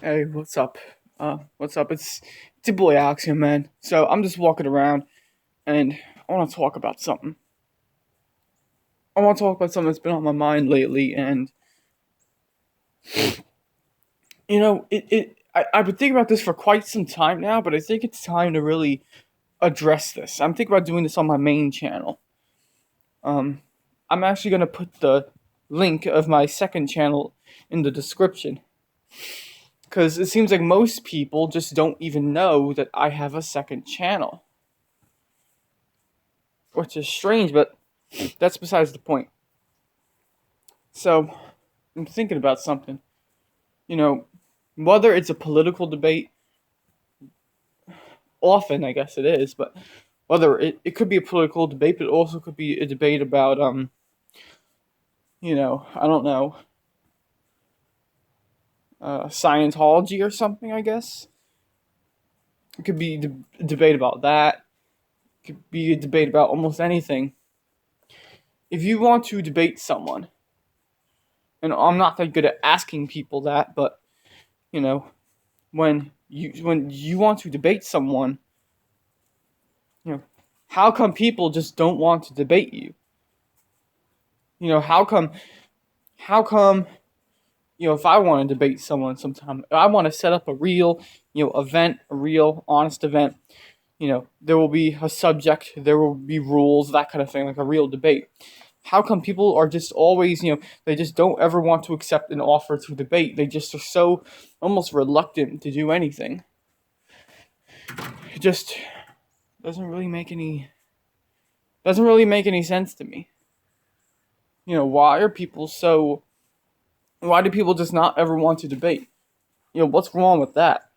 Hey, what's up? What's up? It's your boy Alex here, man. So I'm just walking around, and I want to talk about something. I want to talk about something that's been on my mind lately, and I've been thinking about this for quite some time now, but I think it's time to really address this. I'm thinking about doing this on my main channel. Um, I'm actually gonna put the link of my second channel in the description because it seems like most people just don't even know that I have a second channel, which is strange, but that's besides the point. So, I'm thinking about something. You know, whether it's a political debate, often I guess it is, but whether it could be a political debate, but it also could be a debate about, I don't know, Scientology or something, I guess. It could be a debate about that. It could be a debate about almost anything. If you want to debate someone, and I'm not that good at asking people that, but, you know, when you want to debate someone, you know, how come people just don't want to debate you? How come, if I want to debate someone sometime, I want to set up a real, event, a real honest event, there will be a subject, there will be rules, that kind of thing, like a real debate. How come people are just always, they just don't ever want to accept an offer to debate? They just are so almost reluctant to do anything. It just doesn't really make any doesn't really make any sense to me. Why do people just not ever want to debate? What's wrong with that?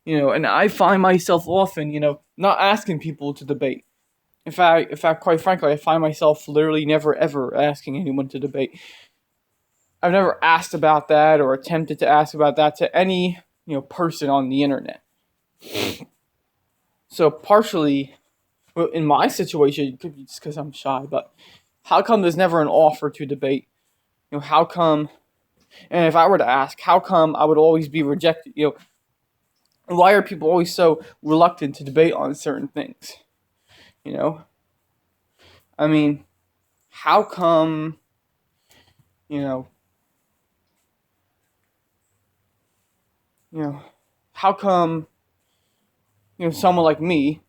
And I find myself often, not asking people to debate. In fact, quite frankly, I find myself literally never ever asking anyone to debate. I've never asked about that or attempted to ask about that to any, person on the internet. So partially, well, in my situation, it could be just because I'm shy, but how come there's never an offer to debate? How come? And if I were to ask, how come I would always be rejected? Why are people always so reluctant to debate on certain things? You know, I mean, how come? You know, you know, how come? Someone like me.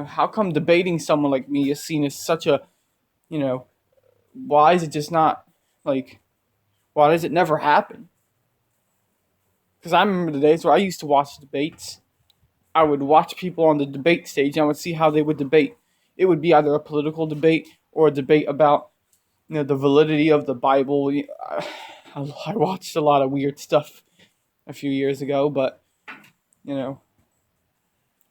How come debating someone like me is seen as such a, you know, why is it just not like, why does it never happen? Because I remember the days where I used to watch debates. I would watch people on the debate stage and I would see how they would debate. It would be either a political debate or a debate about, the validity of the Bible. I watched a lot of weird stuff a few years ago, but you know,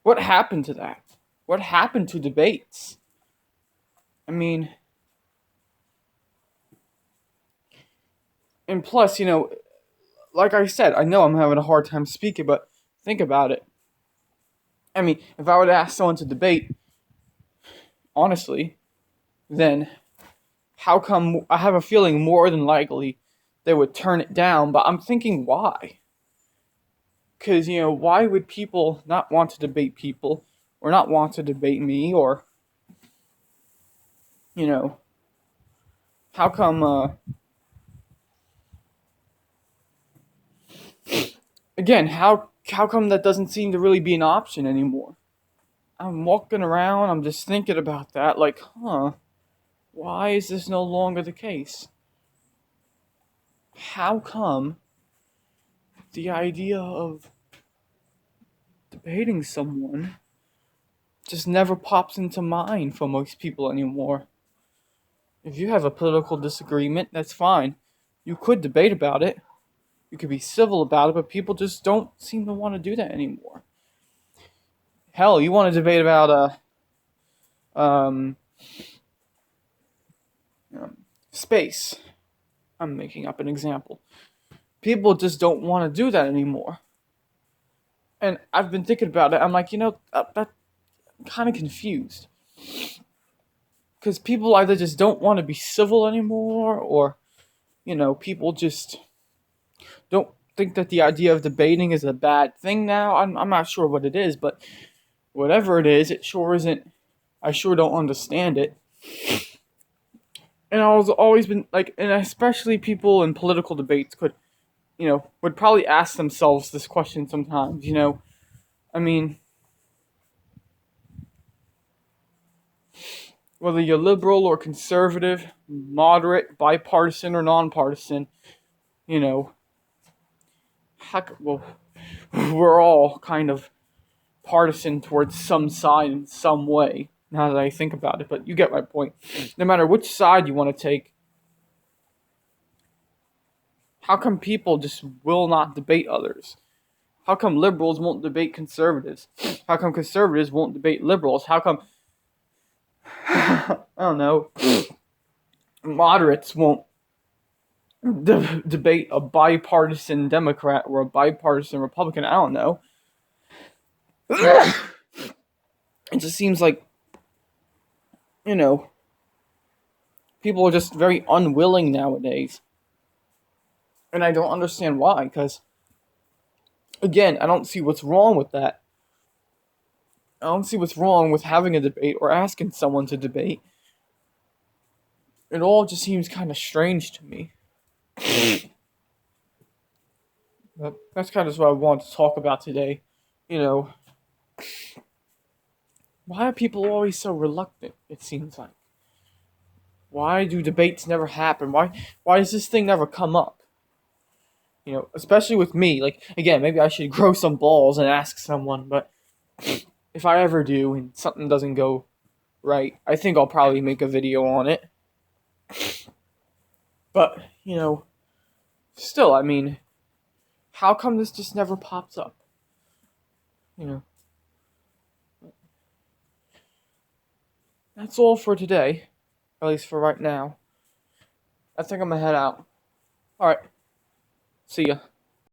what happened to that? What happened to debates? I mean, and plus, like I said, I know I'm having a hard time speaking, but think about it. I mean, if I were to ask someone to debate, honestly, then how come I have a feeling more than likely they would turn it down, but I'm thinking why? Because, why would people not want to debate people or not want to debate me or, you know, how come, again, how come that doesn't seem to really be an option anymore? I'm walking around, I'm just thinking about that, like, why is this no longer the case? How come the idea of debating someone just never pops into mind for most people anymore? If you have a political disagreement, that's fine. You could debate about it. You could be civil about it, but people just don't seem to want to do that anymore. Hell, you want to debate about um, space. I'm making up an example. People just don't want to do that anymore. And I've been thinking about it. I'm like, I'm kind of confused. Because people either just don't want to be civil anymore, or, people just don't think that the idea of debating is a bad thing now. I'm not sure what it is, but whatever it is, it sure isn't. I sure don't understand it. And I was always been like, and especially people in political debates could, would probably ask themselves this question sometimes. I mean, whether you're liberal or conservative, moderate, bipartisan or nonpartisan, you know, well, we're all kind of partisan towards some side in some way. Now that I think about it, but you get my point. No matter which side you want to take, how come people just will not debate others? How come liberals won't debate conservatives? How come conservatives won't debate liberals? How come I don't know, moderates won't debate a bipartisan Democrat or a bipartisan Republican? I don't know. It just seems like, people are just very unwilling nowadays. And I don't understand why, because, again, I don't see what's wrong with that. I don't see what's wrong with having a debate or asking someone to debate. It all just seems kind of strange to me. But that's kind of what I want to talk about today. You know, why are people always so reluctant, it seems like? Why do debates never happen? Why does this thing never come up? Especially with me. Like, again, maybe I should grow some balls and ask someone, but if I ever do and something doesn't go right, I think I'll probably make a video on it. But, still, I mean, how come this just never pops up? That's all for today, at least for right now. I think I'm gonna head out. Alright, see ya.